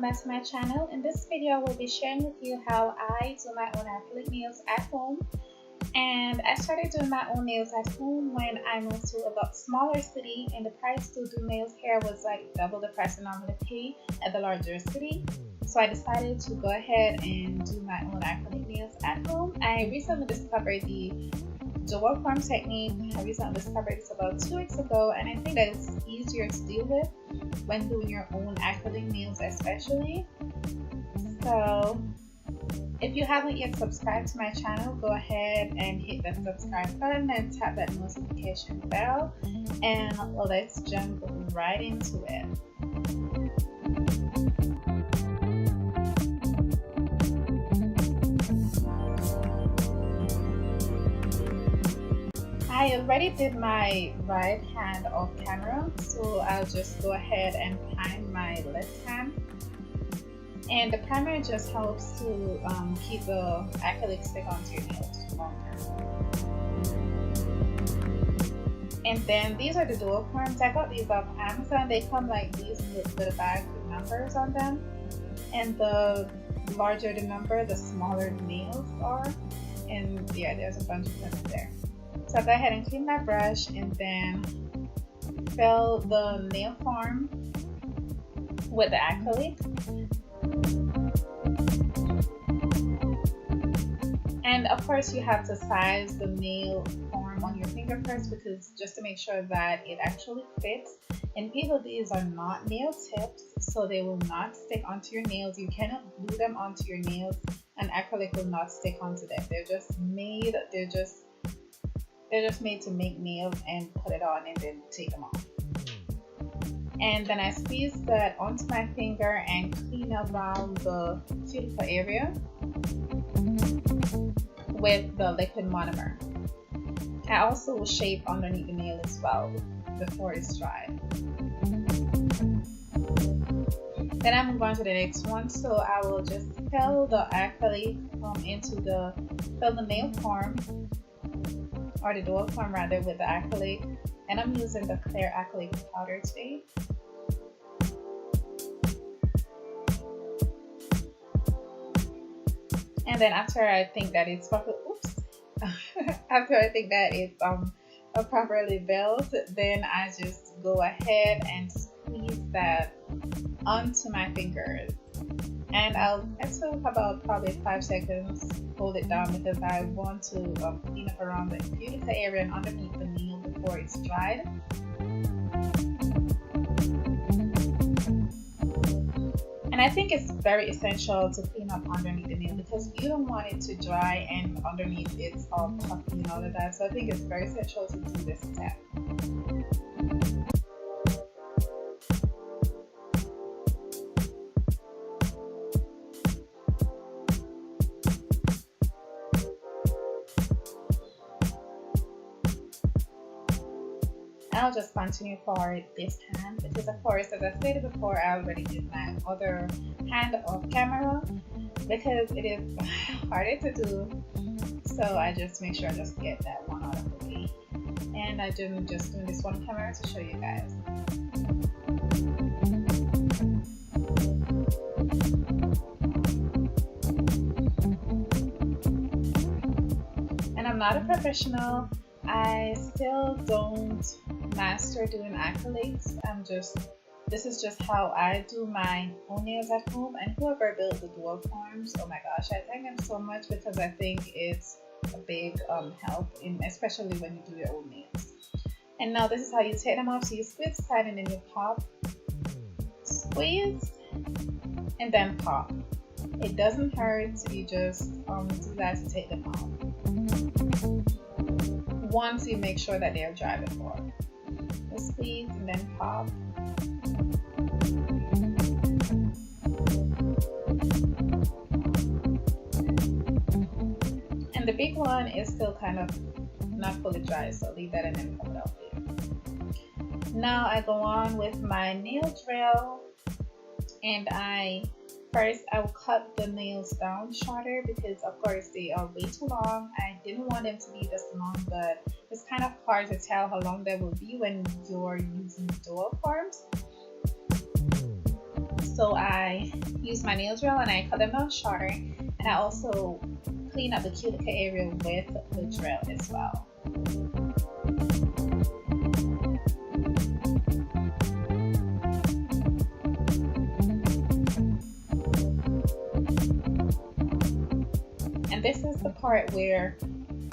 back to my channel. In this video I will be sharing with you how I do my own acrylic nails at home. And I started doing my own nails at home when I moved to a lot smaller city, and the price to do nails here was like double the price I normally pay at the larger city. So I decided to go ahead and do my own acrylic nails at home. I recently discovered the dual form technique. I recently discovered this about 2 weeks ago, and I think that it's easier to deal with when doing your own acrylic nails especially. So if you haven't yet subscribed to my channel, go ahead and hit that subscribe button and tap that notification bell, and let's jump right into it. I already did my right hand off camera, so I'll just go ahead and prime my left hand. And the primer just helps to keep the acrylic stick onto your nails longer. And then these are the dual forms. I got these off Amazon. They come like these with a bag with numbers on them. And the larger the number, the smaller the nails are. And yeah, there's a bunch of them in there. So I'll go ahead and clean my brush and then fill the nail form with the acrylic. And of course you have to size the nail form on your finger first, because just to make sure that it actually fits. And people, these are not nail tips, so they will not stick onto your nails. You cannot glue them onto your nails, and acrylic will not stick onto them. They're just made to make nails and put it on and then take them off. And then I squeeze that onto my finger and clean around the cuticle area with the liquid monomer. I also will shape underneath the nail as well before it's dry. Then I move on to the next one. So I will just fill the acrylic fill the nail form, or the dual form rather, with the acrylic, and I'm using the clear acrylic powder today. And then after I think that it's properly, properly built, then I just go ahead and squeeze that onto my fingers. And it took about probably 5 seconds, hold it down, because I want to clean up around the cuticle area and underneath the nail before it's dried. And I think it's very essential to clean up underneath the nail, because you don't want it to dry and underneath it's all puffy and all of that. So I think it's very essential to do this step. I'll just continue for this hand, because of course, as I stated before, I already did my other hand off camera because it is harder to do. So I just make sure I just get that one out of the way. And I'm just doing this one camera to show you guys. And I'm not a professional. I still don't master doing acrylics. This is just how I do my own nails at home. And whoever built the dual forms, oh my gosh, I thank them so much, because I think it's a big help, especially when you do your own nails. And now this is how you take them off. So you squeeze tight and then you pop, squeeze, and then pop. It doesn't hurt. You just do that to take them off. Once you make sure that they are dry before. Just squeeze and then pop. And the big one is still kind of not fully dry, so leave that and then pop it out later. Now I go on with my nail drill, and First, I will cut the nails down shorter, because of course they are way too long. I didn't want them to be this long, but it's kind of hard to tell how long they will be when you're using dual forms. So I use my nail drill and I cut them down shorter, and I also clean up the cuticle area with the drill as well. And this is the part where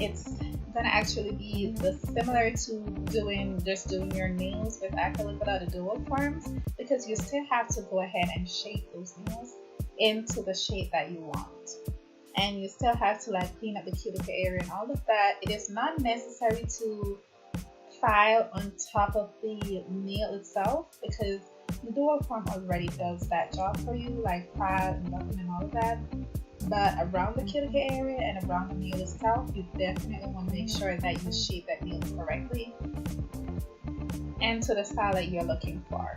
it's gonna actually be similar to doing your nails with acrylic without the dual forms, because you still have to go ahead and shape those nails into the shape that you want, and you still have to like clean up the cuticle area and all of that. It is not necessary to file on top of the nail itself, because the dual form already does that job for you, like file and buffing and all of that. But around the cuticle area and around the nail itself, you definitely want to make sure that you shape that nail correctly and to the style that you're looking for.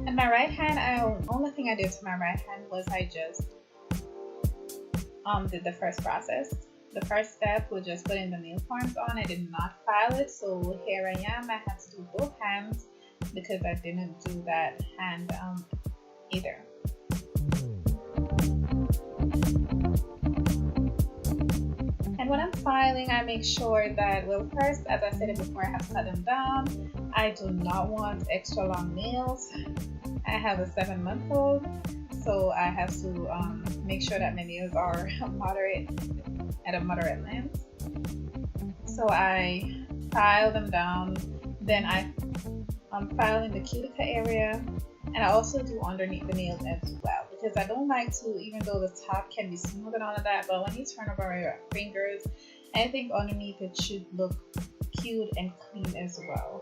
And my right hand, the only thing I did to my right hand was I just did the first process. The first step was just putting the nail forms on. I did not file it, so here I am. I had to do both hands because I didn't do that hand either. And when I'm filing, I make sure that, well, first, as I said it before, I have to cut them down. I do not want extra long nails. I have a 7-month-old, so I have to make sure that my nails are at a moderate length. So I file them down, then I'm filing the cuticle area, and I also do underneath the nails as well, because I don't like to, even though the top can be smooth and all of that, but when you turn over your fingers, I think underneath it should look cute and clean as well.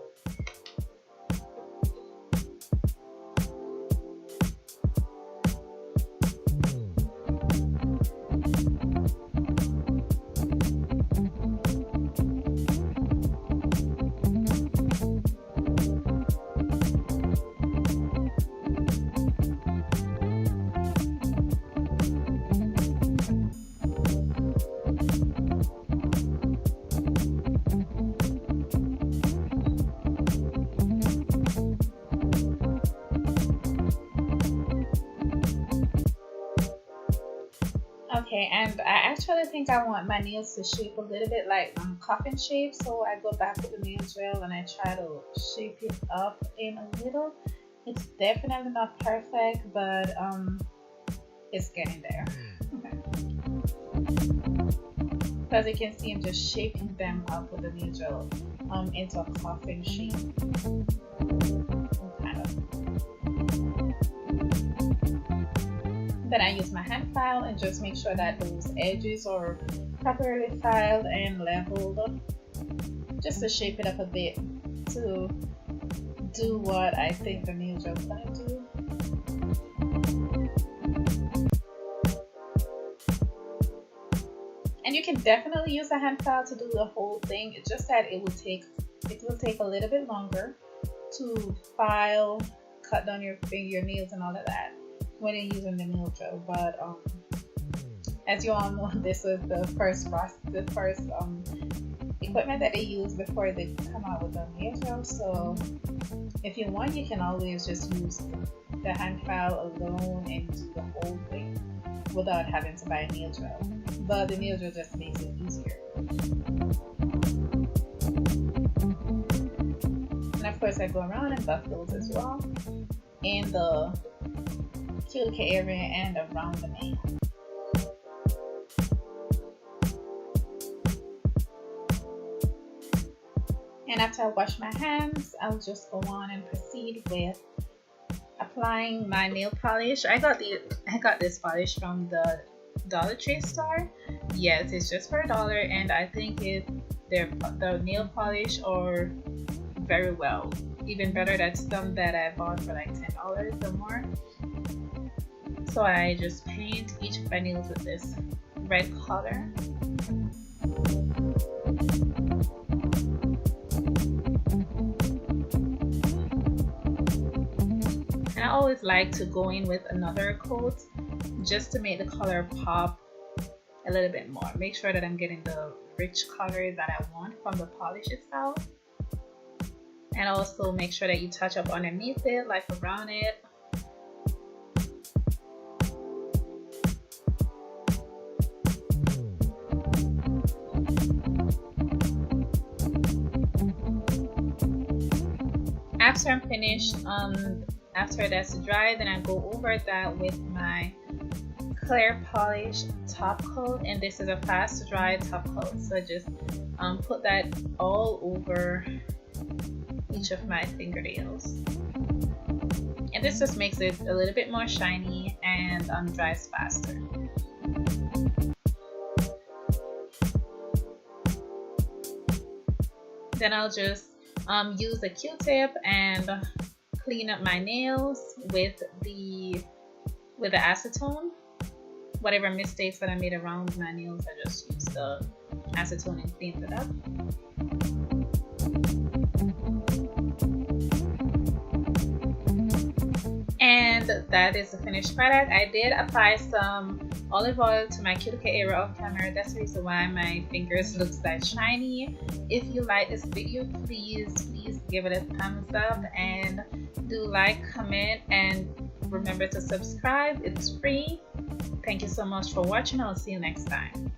Okay, and I actually think I want my nails to shape a little bit like coffin shape, so I go back with the nail drill and I try to shape it up in a little. It's definitely not perfect, but it's getting there. So as you can see, I'm just shaping them up with the nail drill into a coffin shape. Then I use my hand file and just make sure that those edges are properly filed and leveled, just to shape it up a bit to do what I think the nail drill is going to do. And you can definitely use a hand file to do the whole thing. It's just that it will take a little bit longer to file, cut down your nails and all of that when you're using the nail drill. But as you all know, this was the first equipment that they use before they come out with the nail drill. So if you want, you can always just use the hand file alone and do the whole thing without having to buy a nail drill. But the nail drill just makes it easier. And of course, I go around and buff those as well in the cuticle area and around the nail. And after I wash my hands, I'll just go on and proceed with applying my nail polish. I got this polish from the Dollar Tree store. Yes, it's just for $1, and I think the nail polish are very well. Even better than some that I bought for like $10 or more. So I just paint each of my nails with this red color. And I always like to go in with another coat just to make the color pop a little bit more. Make sure that I'm getting the rich color that I want from the polish itself. And also make sure that you touch up underneath it, like around it. After I'm finished, after that's dry, then I go over that with my clear polish top coat, and this is a fast dry top coat, so just put that all over each of my fingernails, and this just makes it a little bit more shiny and dries faster. Then I'll just use a Q-tip and clean up my nails with the acetone. Whatever mistakes that I made around my nails, I just used the acetone and cleaned it up. And that is the finished product. I did apply some olive oil to my cuticle area off camera. That's the reason why my fingers look that shiny. If you like this video, please give it a thumbs up and do like, comment, and remember to subscribe. It's free. Thank you so much for watching. I'll see you next time.